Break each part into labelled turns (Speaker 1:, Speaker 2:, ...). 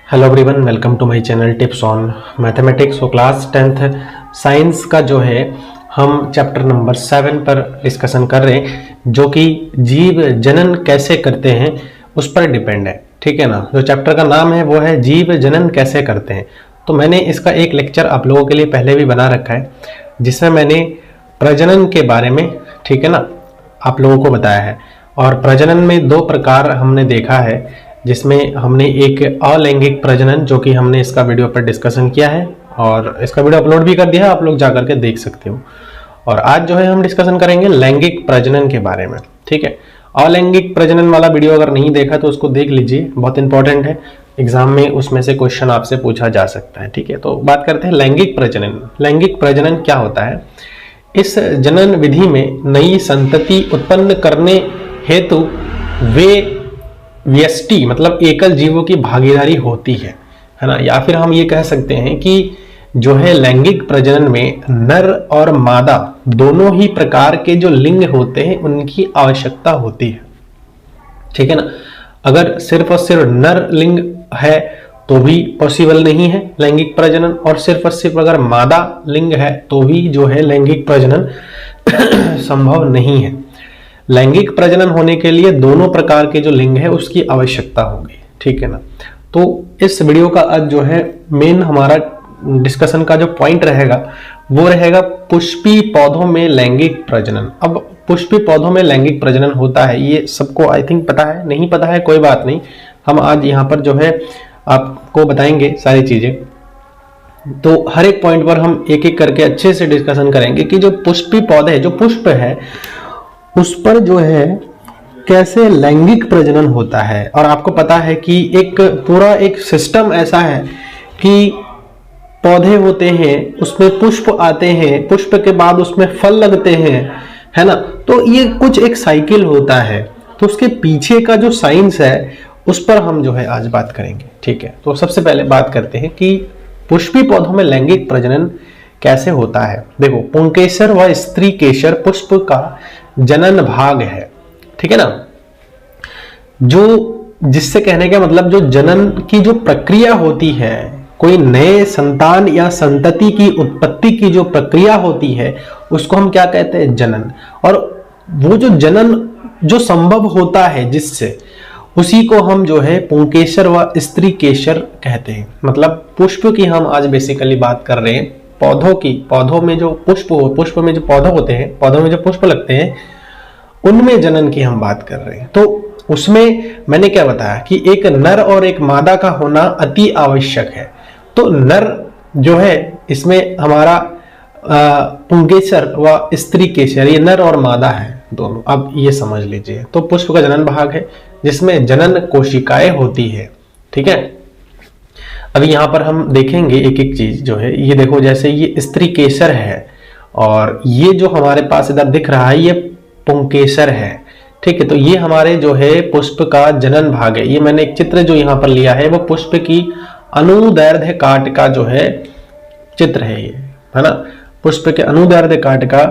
Speaker 1: Hello everyone, welcome to my channel tips on mathematics. वो class 10th science का जो है हम चैप्टर नंबर 7 पर डिस्कशन कर रहे हैं, जो कि जीव जनन कैसे करते हैं उस पर डिपेंड है। ठीक है ना। जो चैप्टर का नाम है वो है जीव जनन कैसे करते हैं। तो मैंने इसका एक लेक्चर आप लोगों के लिए पहले भी बना रखा है, जिसमें मैंने प्रजनन के बारे में, ठीक है ना, आप लोगों को बताया है। और प्रजनन में दो प्रकार हमने देखा है, जिसमें हमने एक अलैंगिक प्रजनन, जो कि हमने इसका वीडियो पर डिस्कशन किया है और इसका वीडियो अपलोड भी कर दिया है, आप लोग जाकर के देख सकते हो। और आज जो है हम डिस्कशन करेंगे लैंगिक प्रजनन के बारे में। ठीक है। अलैंगिक प्रजनन वाला वीडियो अगर नहीं देखा तो उसको देख लीजिए, बहुत इंपॉर्टेंट है, एग्जाम में उसमें से क्वेश्चन आपसे पूछा जा सकता है। ठीक है। तो बात करते हैं लैंगिक प्रजनन। लैंगिक प्रजनन क्या होता है? इस जनन विधि में नई संतति उत्पन्न करने हेतु वे व्यष्टि मतलब एकल जीवों की भागीदारी होती है ना। या फिर हम ये कह सकते हैं कि जो है लैंगिक प्रजनन में नर और मादा दोनों ही प्रकार के जो लिंग होते हैं उनकी आवश्यकता होती है। ठीक है ना। अगर सिर्फ और सिर्फ नर लिंग है तो भी पॉसिबल नहीं है लैंगिक प्रजनन, और सिर्फ अगर मादा लिंग है तो भी जो है लैंगिक प्रजनन संभव नहीं है। लैंगिक प्रजनन होने के लिए दोनों प्रकार के जो लिंग है उसकी आवश्यकता होगी। ठीक है ना। तो इस वीडियो का आज जो है मेन हमारा डिस्कशन का जो पॉइंट रहेगा वो रहेगा पुष्पी पौधों में लैंगिक प्रजनन। अब पुष्पी पौधों में लैंगिक प्रजनन होता है, ये सबको आई थिंक पता है, नहीं पता है कोई बात नहीं, हम आज यहाँ पर जो है आपको बताएंगे सारी चीजें। तो हर एक पॉइंट पर हम एक एक करके अच्छे से डिस्कशन करेंगे कि जो पुष्पी पौधे, जो पुष्प है, उस पर जो है कैसे लैंगिक प्रजनन होता है। और आपको पता है कि एक पूरा एक सिस्टम ऐसा है कि पौधे होते हैं, उसमें पुष्प आते हैं, पुष्प के बाद उसमें फल लगते हैं, है ना। तो ये कुछ एक साइकिल होता है, तो उसके पीछे का जो साइंस है उस पर हम जो है आज बात करेंगे। ठीक है। तो सबसे पहले बात करते हैं कि पुष्पी पौधों में लैंगिक प्रजनन कैसे होता है। देखो, पुंकेसर व स्त्री केसर पुष्प का जनन भाग है। ठीक है ना। जो जिससे कहने का मतलब जो जनन की जो प्रक्रिया होती है, कोई नए संतान या संतति की उत्पत्ति की जो प्रक्रिया होती है उसको हम क्या कहते हैं? जनन। और वो जो जनन जो संभव होता है जिससे, उसी को हम जो है पुंकेसर व स्त्री केसर कहते हैं। मतलब पुष्प की हम आज बेसिकली बात कर रहे हैं, पौधों की। पौधों में जो पुष्प में जो पौधे होते हैं, पौधों में जो पुष्प लगते हैं, उनमें जनन की हम बात कर रहे हैं। तो उसमें मैंने क्या बताया कि एक नर और एक मादा का होना अति आवश्यक है। तो नर जो है इसमें हमारा पुंकेसर व स्त्री केसर, ये नर और मादा है दोनों। अब ये समझ लीजिए। तो पुष्प का जनन भाग है जिसमें जनन कोशिकाएं होती है। ठीक है। अभी यहाँ पर हम देखेंगे एक एक चीज जो है। ये देखो, जैसे ये स्त्री केसर है और ये जो हमारे पास इधर दिख रहा है ये पुंकेसर है। ठीक है। तो ये हमारे जो है पुष्प का जनन भाग है। ये मैंने एक चित्र जो यहाँ पर लिया है वो पुष्प की अनुदैर्ध्य काट का जो है चित्र है ये, है ना। पुष्प के अनुदैर्ध्य काट का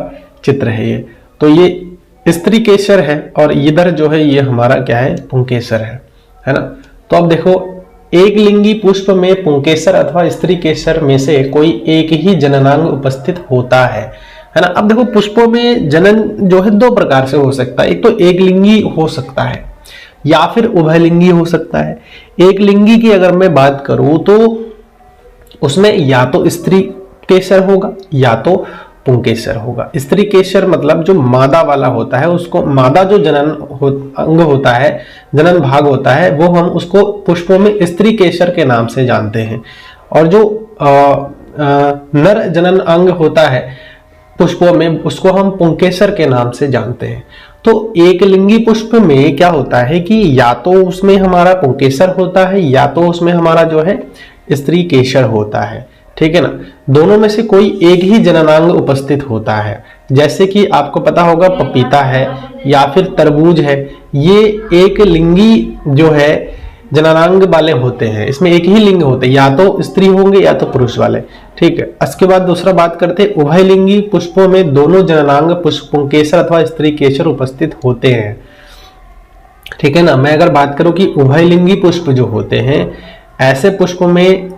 Speaker 1: चित्र है ये। तो ये स्त्री केसर है और इधर जो है ये हमारा क्या है? पुंकेसर है ना। तो अब देखो, एक लिंगी पुष्प में पुंकेसर अथवा स्त्री केसर में से कोई एक ही जननांग उपस्थित होता है ना। अब देखो, पुष्पों में जनन जो है दो प्रकार से हो सकता है। एक तो एक लिंगी हो सकता है या फिर उभयलिंगी हो सकता है। एक लिंगी की अगर मैं बात करूं तो उसमें या तो स्त्री केसर होगा या तो पुंकेसर होगा। स्त्री केसर मतलब जो मादा वाला होता है, उसको मादा जो जनन अंग होता है, जनन भाग होता है, वो हम उसको पुष्पों में स्त्री केसर के नाम से जानते हैं। और जो नर जनन अंग होता है पुष्पों में, उसको हम पुंकेसर के नाम से जानते हैं। तो एक लिंगी पुष्प में क्या होता है कि या तो उसमें हमारा पुंकेसर होता है या तो उसमें हमारा जो है स्त्री केसर होता है। ठीक है ना। दोनों में से कोई एक ही जननांग उपस्थित होता है। जैसे कि आपको पता होगा पपीता है या फिर तरबूज है, ये एक लिंगी जो है जननांग वाले होते हैं। इसमें एक ही लिंग होते हैं, या तो स्त्री होंगे या तो पुरुष वाले। ठीक है। इसके बाद दूसरा बात करते हैं उभयलिंगी पुष्पों में दोनों जननांग पुंकेसर अथवा स्त्री केसर उपस्थित होते हैं। ठीक है ना। मैं अगर बात करूं कि उभयलिंगी पुष्प जो होते हैं ऐसे पुष्पों में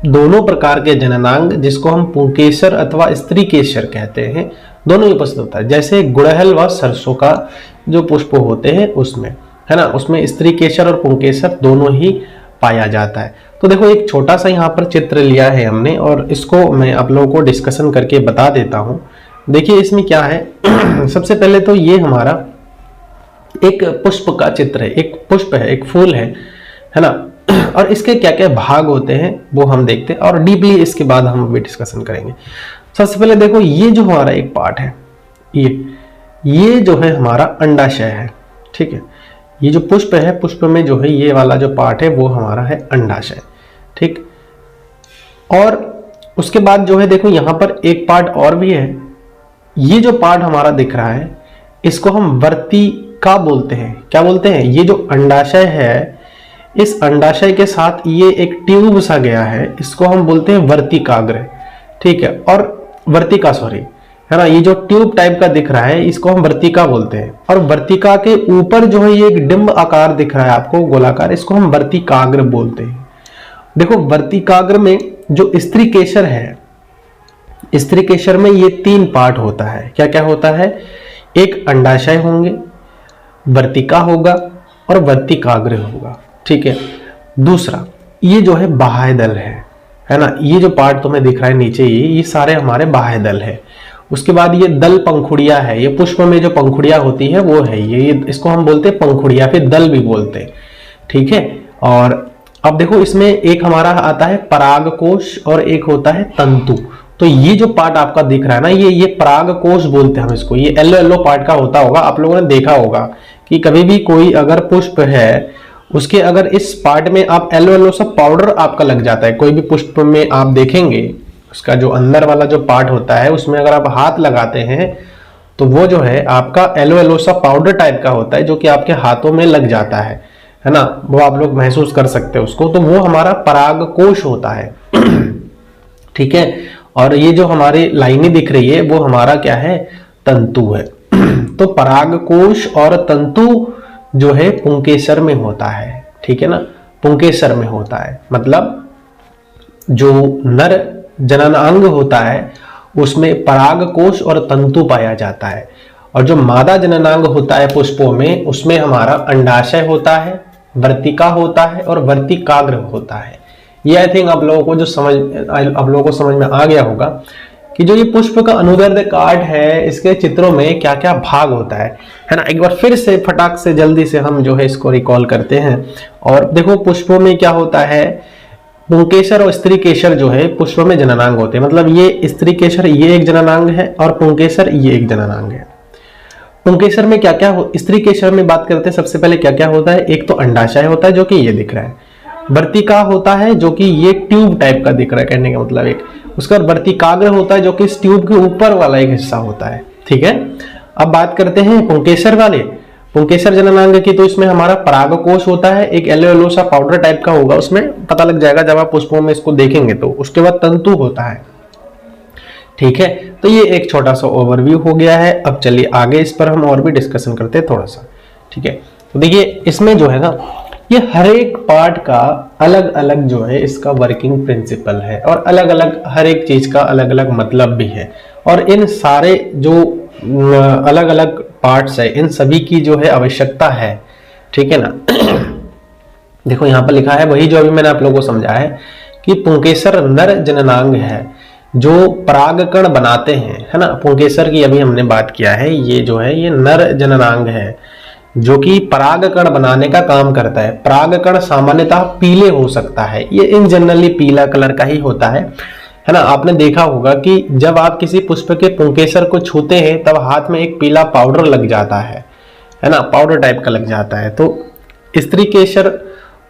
Speaker 1: दोनों प्रकार के जननांग, जिसको हम पुंकेसर अथवा स्त्री केसर कहते हैं, दोनों ही उपस्थित होता है। जैसे गुड़हल व सरसों का जो पुष्प होते हैं उसमें, है ना, उसमें स्त्री केसर और पुंकेसर दोनों ही पाया जाता है। तो देखो एक छोटा सा यहाँ पर चित्र लिया है हमने और इसको मैं आप लोगों को डिस्कशन करके बता देता हूँ। देखिए इसमें क्या है सबसे पहले तो ये हमारा एक पुष्प का चित्र है, एक पुष्प है, एक फूल है ना, और इसके क्या क्या भाग होते हैं वो हम देखते हैं और डीपली इसके बाद हम भी डिस्कशन करेंगे। सबसे पहले देखो ये जो हमारा एक पार्ट है, ये जो है हमारा अंडाशय है, ठीक है। ये जो पुष्प है, पुष्प में जो है ये वाला जो पार्ट है वो हमारा है अंडाशय, ठीक। और उसके बाद जो है देखो यहाँ पर एक पार्ट और भी है, ये जो पार्ट हमारा दिख रहा है इसको हम वर्तिका बोलते हैं। क्या बोलते हैं? ये जो अंडाशय है, इस अंडाशय के साथ ये एक ट्यूब सा गया है, इसको हम बोलते हैं वर्तिकाग्र, ठीक है। और वर्तिका, सॉरी, है ना, ये जो ट्यूब टाइप का दिख रहा है इसको हम वर्तिका बोलते हैं। और वर्तिका के ऊपर जो है ये एक डिंब आकार दिख रहा है आपको, गोलाकार, इसको हम वर्तिकाग्र बोलते हैं। देखो वर्तिकाग्र में जो स्त्री केसर है, स्त्री केसर में ये 3 पार्ट होता है। क्या क्या होता है? एक अंडाशय होंगे, वर्तिका होगा और वर्तिकाग्र होगा, ठीक है। दूसरा ये जो है बाह्य दल है ना, ये जो पार्ट तुम्हें दिख रहा है नीचे, ये सारे हमारे बाह्य दल है। उसके बाद ये दल पंखुड़िया है, ये पुष्प में जो पंखुड़िया होती है वो है ये इसको हम बोलते हैं पंखुड़िया, फिर दल भी बोलते हैं, ठीक है। और अब देखो इसमें एक हमारा आता है परागकोश और एक होता है तंतु। तो ये जो पार्ट आपका दिख रहा है ना, ये परागकोश बोलते हैं हम इसको। ये येलो येलो पार्ट का होता होगा, आप लोगों ने देखा होगा कि कभी भी कोई अगर पुष्प है उसके अगर इस पार्ट में आप येलो येलो सा पाउडर आपका लग जाता है, कोई भी पुष्प में आप देखेंगे उसका जो अंदर वाला जो पार्ट होता है उसमें अगर आप हाथ लगाते हैं तो वो जो है आपका येलो येलो सा पाउडर टाइप का होता है जो कि आपके हाथों में लग जाता है ना, वो आप लोग महसूस कर सकते हैं उसको। तो वो हमारा परागकोश होता है ठीक है। और ये जो हमारी लाइनें दिख रही है वो हमारा क्या है? तंतु है। तो परागकोश और तंतु जो है पुंकेसर में होता है, ठीक है ना, पुंकेसर में होता है। मतलब जो नर जननांग होता है उसमें परागकोश और तंतु पाया जाता है, और जो मादा जननांग होता है पुष्पों में उसमें हमारा अंडाशय होता है, वर्तिका होता है और वर्तिकाग्र होता है। ये आई थिंक आप लोगों को समझ में आ गया होगा कि जो ये पुष्प का अनुदैर्ध्य काट है इसके चित्रों में क्या क्या भाग होता है ना। एक बार फिर से फटाक से जल्दी से हम जो है इसको रिकॉल करते हैं। और देखो पुष्पों में क्या होता है, पुंकेसर और स्त्री केसर जो है पुष्पों में जननांग होते हैं। मतलब ये स्त्री केसर ये एक जननांग है और पुंकेसर ये एक जननांग है। पुंकेसर में क्या क्या स्त्री केसर में बात करते हैं, सबसे पहले क्या क्या होता है? एक तो अंडाशय होता है जो कि ये दिख रहा है, वर्तिका होता है जो कि ये ट्यूब टाइप का दिख रहा है, कहने का मतलब एक। उसका वर्तिकाग्र होता है जो कि इस ट्यूब के ऊपर वाला एक हिस्सा होता है, ठीक है। अब बात करते हैं पुंकेसर वाले, पुंकेसर जननांग की। तो इसमें हमारा परागकोश होता है, एक येलो येलो सा पाउडर टाइप का होगा, उसमें पता लग जाएगा जब आप पुष्पों में इसको देखेंगे तो। उसके बाद तंतु होता है, ठीक है। तो ये एक छोटा सा ओवरव्यू हो गया है। अब चलिए आगे इस पर हम और भी डिस्कशन करते हैं थोड़ा सा, ठीक है। तो देखिए इसमें जो है ना, ये हर एक पार्ट का अलग अलग जो है इसका वर्किंग प्रिंसिपल है, और अलग अलग हर एक चीज का अलग अलग मतलब भी है। और इन सारे जो अलग अलग पार्ट्स है इन सभी की जो है आवश्यकता है, ठीक है ना। देखो यहाँ पर लिखा है वही जो अभी मैंने आप लोगों को समझाया है कि पुंकेसर नर जननांग है जो परागकण बनाते हैं, है ना। पुंकेसर की अभी हमने बात किया है, ये जो है ये नर जननांग है जो कि परागकण बनाने का काम करता है। परागकण सामान्यतः पीले हो सकता है, ये इन जनरली पीला कलर का ही होता है ना। आपने देखा होगा कि जब आप किसी पुष्प के पुंकेसर को छूते हैं तब हाथ में एक पीला पाउडर लग जाता है ना, पाउडर टाइप का लग जाता है। तो स्त्री केसर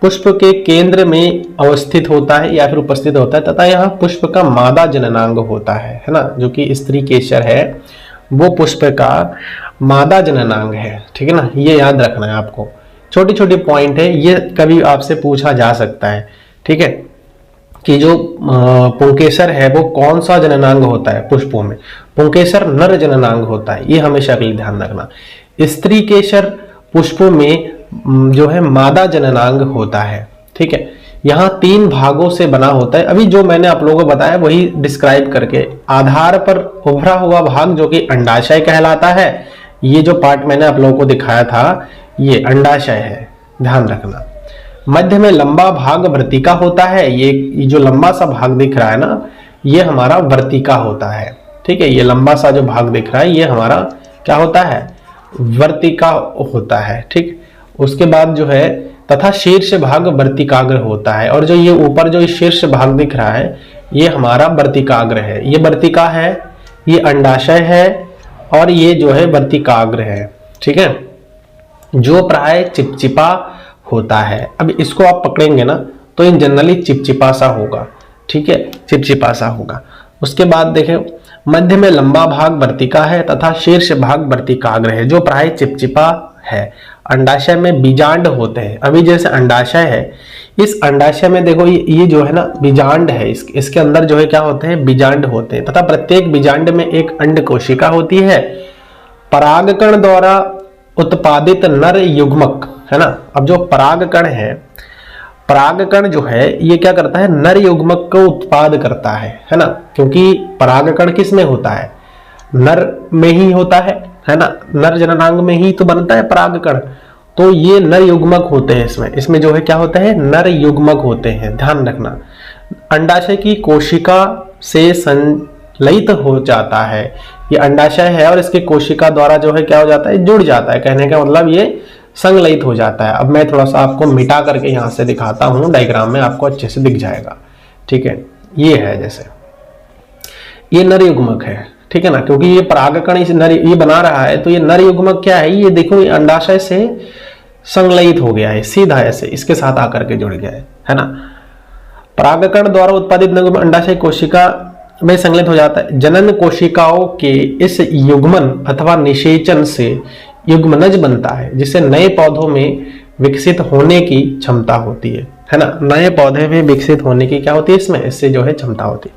Speaker 1: पुष्प के केंद्र में अवस्थित होता है या फिर उपस्थित होता है, तथा यहाँ पुष्प का मादा जननांग होता है ना। जो कि स्त्री केसर है वो पुष्प का मादा जननांग है, ठीक है ना। ये याद रखना है आपको, छोटी छोटी पॉइंट है, ये कभी आपसे पूछा जा सकता है, ठीक है, कि जो पुंकेसर है वो कौन सा जननांग होता है पुष्पों में। पुंकेसर नर जननांग होता है, ये हमेशा के लिए ध्यान रखना। स्त्री केसर पुष्पों में जो है मादा जननांग होता है, ठीक है। यहाँ 3 भागों से बना होता है। अभी जो मैंने आप लोगों को बताया वही डिस्क्राइब करके, आधार पर उभरा हुआ भाग जो कि अंडाशय कहलाता है। ये जो पार्ट मैंने आप लोगों को दिखाया था ये अंडाशय है, ध्यान रखना। मध्य में लंबा भाग वर्तिका होता है। ये जो लंबा सा भाग दिख रहा है ना, ये हमारा वर्तिका होता है। ठीक है, ये लंबा सा जो भाग दिख रहा है ये हमारा क्या होता है, वर्तिका होता है। ठीक, उसके बाद जो है तथा शीर्ष भाग वर्तिकाग्र होता है। और जो ये ऊपर जो शीर्ष भाग दिख रहा है ये हमारा वर्तिकाग्र है। ये वर्तिका है, ये अंडाशय है और ये जो है वर्तिकाग्र है। ठीक है, जो प्राय चिपचिपा होता है। अब इसको आप पकड़ेंगे ना तो इन जनरली चिपचिपा सा होगा। ठीक है, चिपचिपा सा होगा। उसके बाद देखें, मध्य में लंबा भाग वर्तिका है तथा शीर्ष भाग वर्तिकाग्र है, जो प्राय चिपचिपा है। अंडाशय में बीजांड होते हैं। अभी जैसे अंडाशय है, इस अंडाशय में देखो ये जो है ना बीजांड है, इसके अंदर जो है क्या होते हैं, बीजांड होते हैं तथा प्रत्येक बीजांड में एक अंड कोशिका होती है। परागकण द्वारा उत्पादित नर युग्मक है ना। अब जो परागकण है, परागकण जो है ये क्या करता है, नर युग्मक को उत्पाद करता है ना। क्योंकि परागकण किस में होता है, नर में ही होता है ना। नर जननांग में ही तो बनता है परागकण। तो ये नर युग्मक होते हैं इसमें जो है क्या होता है, नर युग्मक होते हैं, ध्यान रखना। अंडाशय की कोशिका से संलयित हो जाता है। ये अंडाशय है और इसकी कोशिका द्वारा जो है क्या हो जाता है, जुड़ जाता है। कहने का मतलब ये संलयित हो जाता है। अब मैं थोड़ा सा आपको मिटा करके यहां से दिखाता हूं, डायग्राम में आपको अच्छे से दिख जाएगा। ठीक है, ये है जैसे ये नर युग्मक है। ठीक है ना, क्योंकि ये परागकण इस नर ये बना रहा है, तो ये नर युग्मक क्या है, ये देखो ये अंडाशय से संलयित हो गया है, सीधा ऐसे इसके साथ आकर के जुड़ गया है ना। परागकण द्वारा उत्पादित नर अंडाशय कोशिका में संलयित हो जाता है। जनन कोशिकाओं के इस युग्मन अथवा निषेचन से युग्मनज बनता है, जिससे नए पौधों में विकसित होने की क्षमता होती है ना। नए पौधे में विकसित होने की क्या होती है, इससे जो है क्षमता होती है।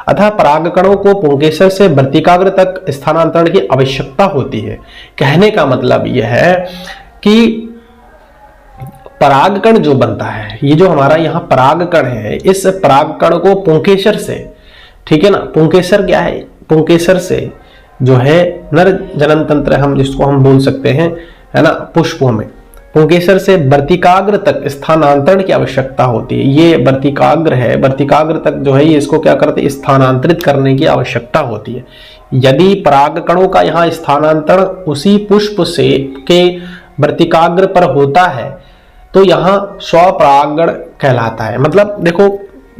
Speaker 1: अतः परागकणों को पुंकेसर से वर्तिकाग्र तक स्थानांतरण की आवश्यकता होती है। कहने का मतलब यह है कि परागकण जो बनता है, ये जो हमारा यहाँ परागकण है, इस परागकण को पुंकेसर से, ठीक है ना, पुंकेसर क्या है, पुंकेसर से जो है नर जनन तंत्र हम जिसको हम बोल सकते हैं है ना, पुष्पों में पुंकेसर से वर्तिकाग्र तक स्थानांतरण की आवश्यकता होती है। ये वर्तिकाग्र है, वर्तिकाग्र तक जो है ये इसको क्या करते हैं, स्थानांतरित करने की आवश्यकता होती है। यदि परागकणों का यहाँ स्थानांतरण उसी पुष्प से के वर्तिकाग्र पर होता है तो यहाँ स्वपरागण कहलाता है। मतलब देखो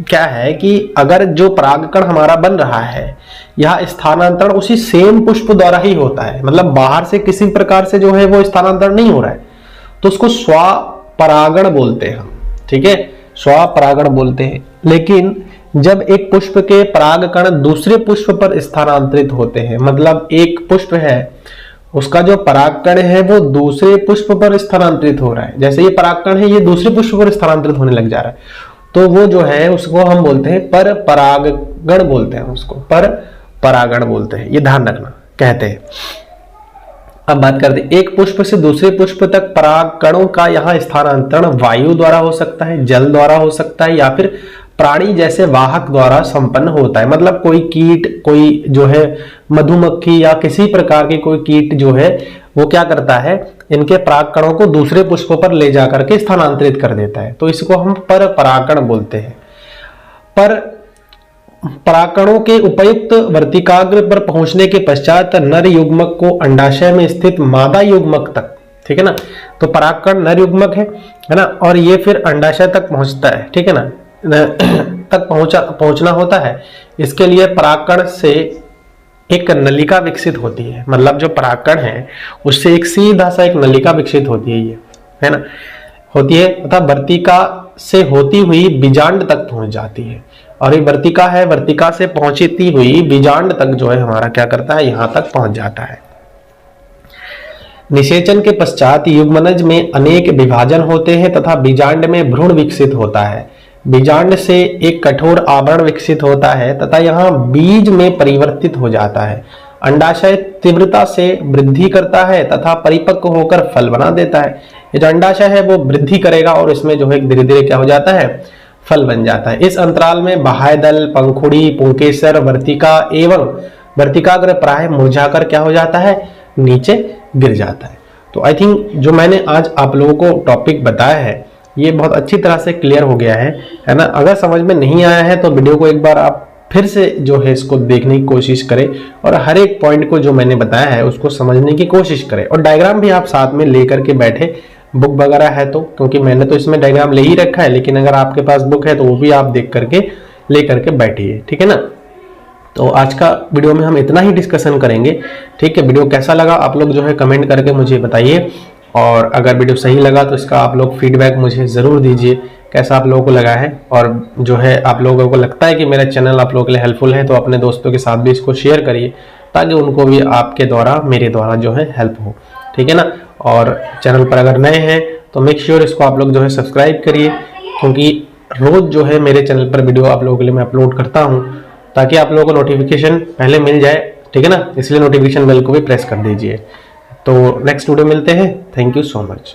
Speaker 1: क्या है कि अगर जो परागकण हमारा बन रहा है, यह स्थानांतरण उसी सेम पुष्प द्वारा ही होता है, मतलब बाहर से किसी प्रकार से जो है वो स्थानांतरण नहीं हो रहा है, तो उसको स्वपरागण बोलते हैं हम। ठीक है, स्वपरागण बोलते हैं। लेकिन जब एक पुष्प के परागकण दूसरे पुष्प पर स्थानांतरित होते हैं, मतलब एक पुष्प है उसका जो परागकण है वो दूसरे पुष्प पर स्थानांतरित हो रहा है, जैसे ये परागकण है ये दूसरे पुष्प पर स्थानांतरित होने लग जा रहा है, तो वो जो है उसको हम बोलते हैं पर परागण बोलते हैं, उसको पर परागण बोलते हैं। ये ध्यान रखना कहते हैं। अब बात करते हैं एक पुष्प से दूसरे पुष्प तक परागकणों का यहाँ स्थानांतरण वायु द्वारा हो सकता है, जल द्वारा हो सकता है, या फिर प्राणी जैसे वाहक द्वारा संपन्न होता है। मतलब कोई कीट, कोई जो है मधुमक्खी या किसी प्रकार के कोई कीट जो है वो क्या करता है, इनके परागकणों को दूसरे पुष्पों पर ले जाकर के स्थानांतरित कर देता है, तो इसको हम पर परागण बोलते हैं। पर परागकणों के उपयुक्त वर्तिकाग्र पर पहुंचने के पश्चात नर युग्मक को अंडाशय में स्थित मादा युग्मक तक, ठीक है ना, तो परागकण नर युग्मक है ना, और ये फिर अंडाशय तक पहुंचता है, ठीक है ना, तक पहुंचना होता है। इसके लिए परागकण से एक नलिका विकसित होती है, मतलब जो परागकण है उससे एक सीधा सा एक नलिका विकसित होती है, ये है ना, होती है तथा वर्तिका से होती हुई बीजांड तक पहुंच जाती है। और ये वर्तिका है, वर्तिका से पहुंचती हुई बीजांड तक जो है हमारा क्या करता है, यहां तक पहुंच जाता है। निषेचन के पश्चात युग्मनज में अनेक विभाजन होते हैं तथा बीजांड में भ्रूण विकसित होता है। बीजांड से एक कठोर आवरण विकसित होता है तथा यहाँ बीज में परिवर्तित हो जाता है। अंडाशय तीव्रता से वृद्धि करता है तथा परिपक्व होकर फल बना देता है। ये जो अंडाशय है वो वृद्धि करेगा और इसमें जो है धीरे धीरे क्या हो जाता है, फल बन जाता है। इस अंतराल में बाह्यदल, पंखुड़ी, पुंकेसर, वर्तिका एवं वर्तिकाग्र प्राय मुरझाकर क्या हो जाता है, नीचे गिर जाता है। तो आई थिंक जो मैंने आज आप लोगों को टॉपिक बताया है ये बहुत अच्छी तरह से क्लियर हो गया है ना। अगर समझ में नहीं आया है तो वीडियो को एक बार आप फिर से जो है इसको देखने की कोशिश करें और हर एक पॉइंट को जो मैंने बताया है उसको समझने की कोशिश करें, और डायग्राम भी आप साथ में लेकर के बैठे, बुक वगैरह है तो, क्योंकि मैंने तो इसमें डायग्राम ले ही रखा है, लेकिन अगर आपके पास बुक है तो वो भी आप देख करके ले करके बैठिए, ठीक है ना। तो आज का वीडियो में हम इतना ही डिस्कशन करेंगे, ठीक है। वीडियो कैसा लगा आप लोग जो है कमेंट करके मुझे बताइए, और अगर वीडियो सही लगा तो इसका आप लोग फीडबैक मुझे ज़रूर दीजिए कैसा आप लोगों को लगा है, और जो है आप लोगों को लगता है कि मेरा चैनल आप लोगों के लिए हेल्पफुल है तो अपने दोस्तों के साथ भी इसको शेयर करिए ताकि उनको भी आपके द्वारा, मेरे द्वारा जो है हेल्प हो, ठीक है ना। और चैनल पर अगर नए हैं तो मेक श्योर इसको आप लोग जो है सब्सक्राइब करिए, क्योंकि रोज़ जो है मेरे चैनल पर वीडियो आप लोगों के लिए मैं अपलोड करता हूँ ताकि आप लोगों को नोटिफिकेशन पहले मिल जाए, ठीक है ना। इसलिए नोटिफिकेशन बेल को भी प्रेस कर दीजिए। तो नेक्स्ट वीडियो मिलते हैं। Thank you so much.